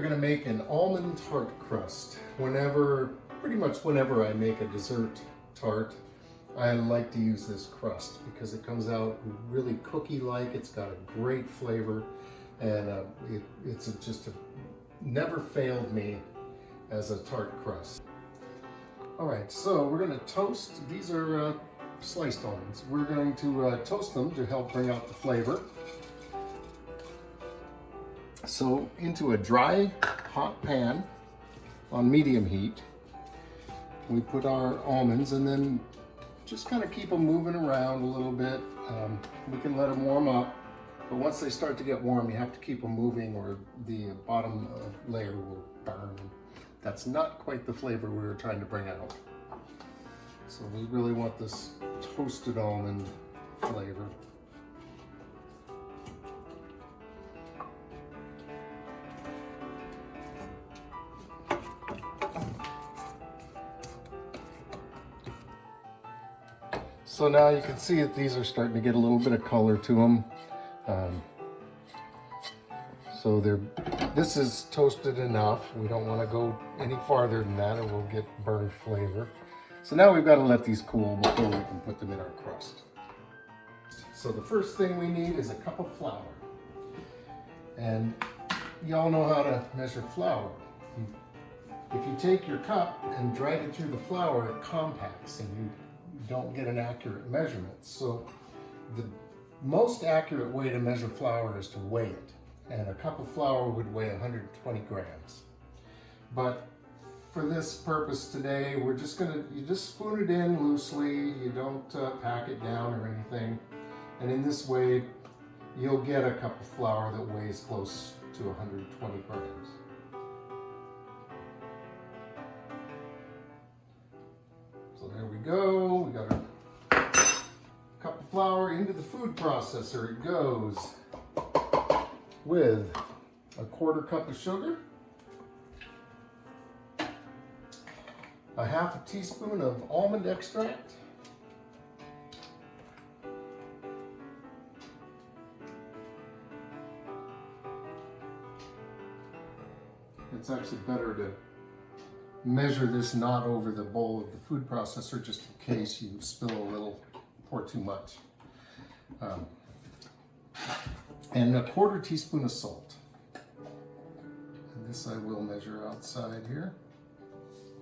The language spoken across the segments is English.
going to make an almond tart crust. Pretty much whenever I make a dessert tart, I like to use this crust because it comes out really cookie-like. It's got a great flavor, and it's just never failed me as a tart crust. All right, so we're going to toast. These are sliced almonds. We're going to toast them to help bring out the flavor. So into a dry, hot pan on medium heat, we put our almonds, and then just kind of keep them moving around a little bit. We can let them warm up, but once they start to get warm, you have to keep them moving or the bottom layer will burn. That's not quite the flavor we were trying to bring out. So we really want this toasted almond flavor. So now you can see that these are starting to get a little bit of color to them. So this is toasted enough. We don't want to go any farther than that or we'll get burned flavor. So now we've got to let these cool before we can put them in our crust. So the first thing we need is a cup of flour. And you all know how to measure flour. If you take your cup and drag it through the flour, it compacts and you don't get an accurate measurement. So the most accurate way to measure flour is to weigh it. And a cup of flour would weigh 120 grams. But for this purpose today, you just spoon it in loosely. You don't pack it down or anything. And in this way, you'll get a cup of flour that weighs close to 120 grams. So there we go. We got our cup of flour into the food processor. It goes with a 1/4 cup of sugar, a 1/2 teaspoon of almond extract, it's actually better to measure this not over the bowl of the food processor just in case you spill a little, pour too much. And a 1/4 teaspoon of salt. And this I will measure outside here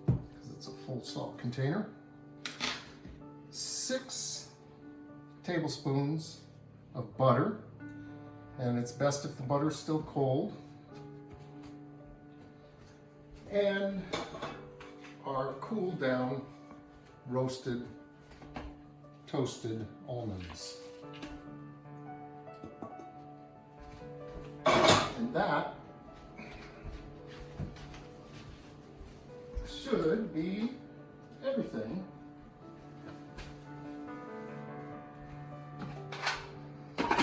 because it's a full salt container. 6 tablespoons of butter, and it's best if the butter's still cold. And our cooled down, roasted, toasted almonds. And that should be everything.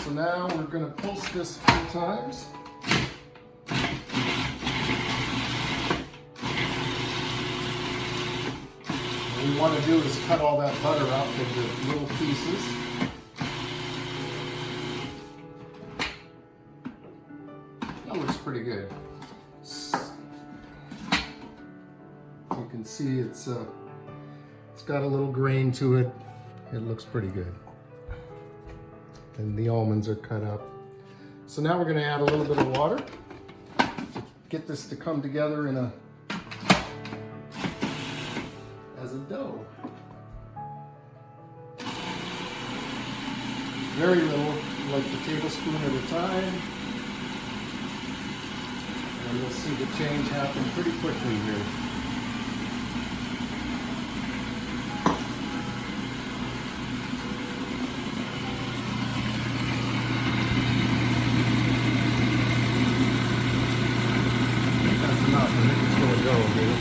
So now we're going to pulse this a few times. What we want to do is cut all that butter out into little pieces. That looks pretty good. You can see it's got a little grain to it. It looks pretty good. And the almonds are cut up. So now we're going to add a little bit of water to get this to come together as a dough. Very little, like a tablespoon at a time. And you'll see the change happen pretty quickly here. That's enough. I think it's going to go here.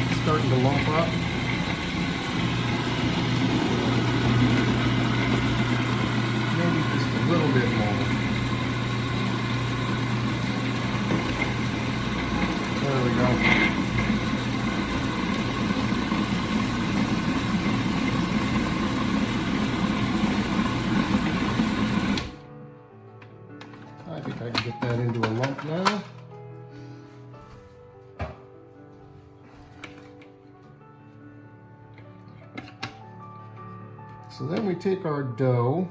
It's starting to lump up. Maybe just a little bit more. There we go. I think I can get that into a lump now. So then we take our dough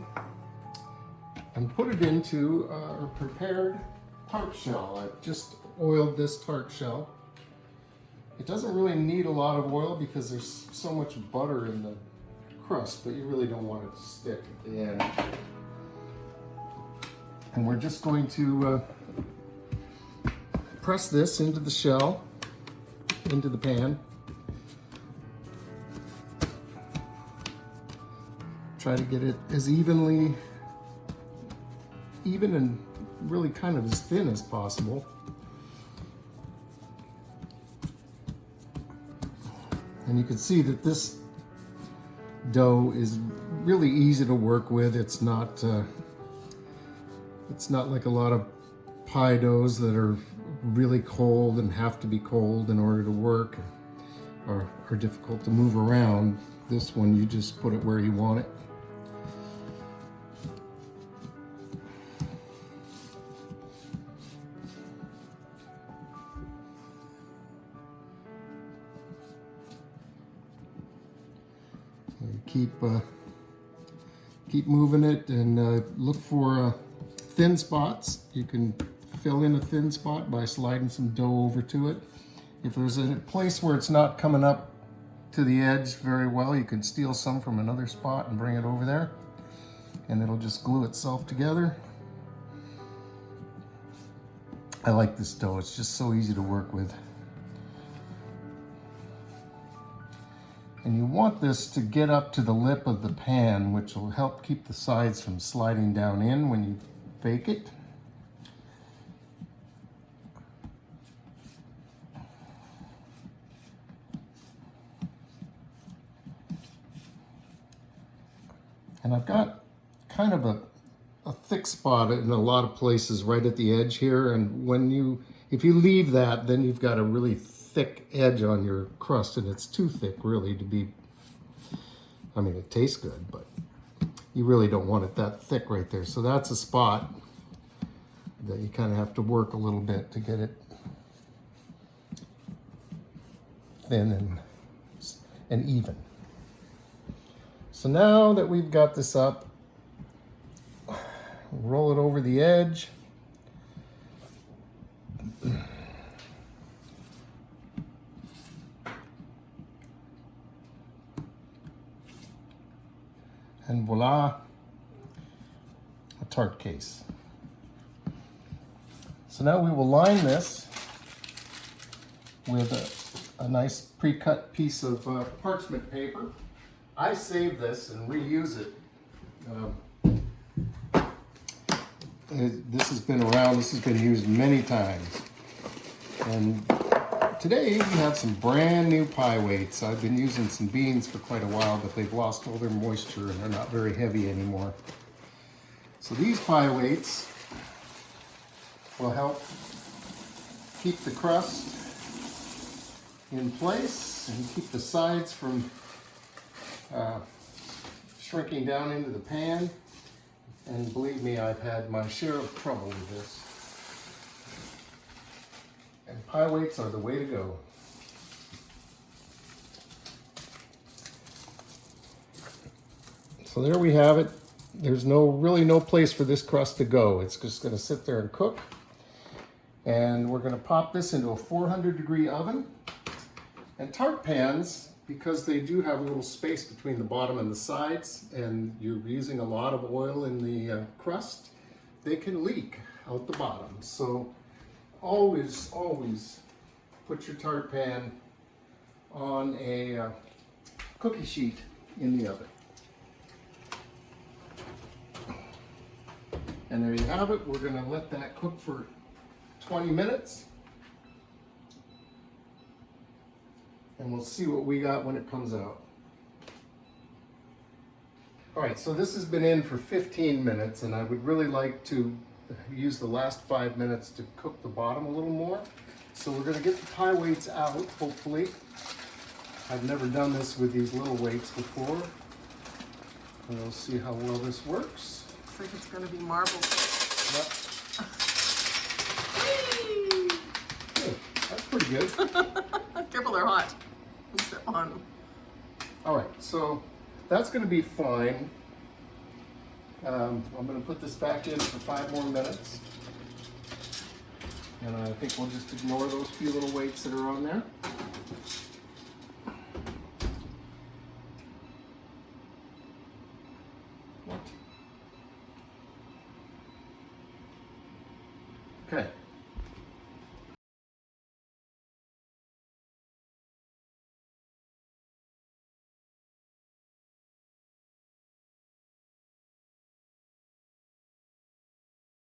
and put it into our prepared tart shell. I've just oiled this tart shell. It doesn't really need a lot of oil because there's so much butter in the crust, but you really don't want it to stick at the end. And we're just going to press this into the shell, into the pan. Try to get it as even and really kind of as thin as possible. And you can see that this dough is really easy to work with. It's not like a lot of pie doughs that are really cold and have to be cold in order to work, or are difficult to move around. This one, you just put it where you want it. Keep moving it and look for thin spots. You can fill in a thin spot by sliding some dough over to it. If there's a place where it's not coming up to the edge very well, you can steal some from another spot and bring it over there, and it'll just glue itself together. I like this dough. It's just so easy to work with. And you want this to get up to the lip of the pan, which will help keep the sides from sliding down in when you bake it. And I've got kind of a thick spot in a lot of places right at the edge here, and if you leave that, then you've got a really thick edge on your crust, and it's too thick really to be, I mean, it tastes good, but you really don't want it that thick right there. So that's a spot that you kind of have to work a little bit to get it thin and even. So now that we've got this up, roll it over the edge. And voila, a tart case. So now we will line this with a nice pre-cut piece of parchment paper. I save this and reuse it. This has been around, this has been used many times. And today we have some brand new pie weights. I've been using some beans for quite a while, but they've lost all their moisture and they're not very heavy anymore. So these pie weights will help keep the crust in place and keep the sides from shrinking down into the pan. And believe me, I've had my share of trouble with this. And pie weights are the way to go. So there we have it. There's really no place for this crust to go. It's just going to sit there and cook. And we're going to pop this into a 400-degree oven. And tart pans, because they do have a little space between the bottom and the sides, and you're using a lot of oil in the crust, they can leak out the bottom. So always put your tart pan on a cookie sheet in the oven. And there you have it. We're going to let that cook for 20 minutes. And we'll see what we got when it comes out. All right, so this has been in for 15 minutes, and I would really like to use the last 5 minutes to cook the bottom a little more. So we're going to get the pie weights out, hopefully. I've never done this with these little weights before. And we'll see how well this works. Looks like it's going to be marble. Yep. Good. That's pretty good. Careful, they're hot. Step on. All right, so that's going to be fine. I'm going to put this back in for 5 more minutes. And I think we'll just ignore those few little weights that are on there. What? Okay.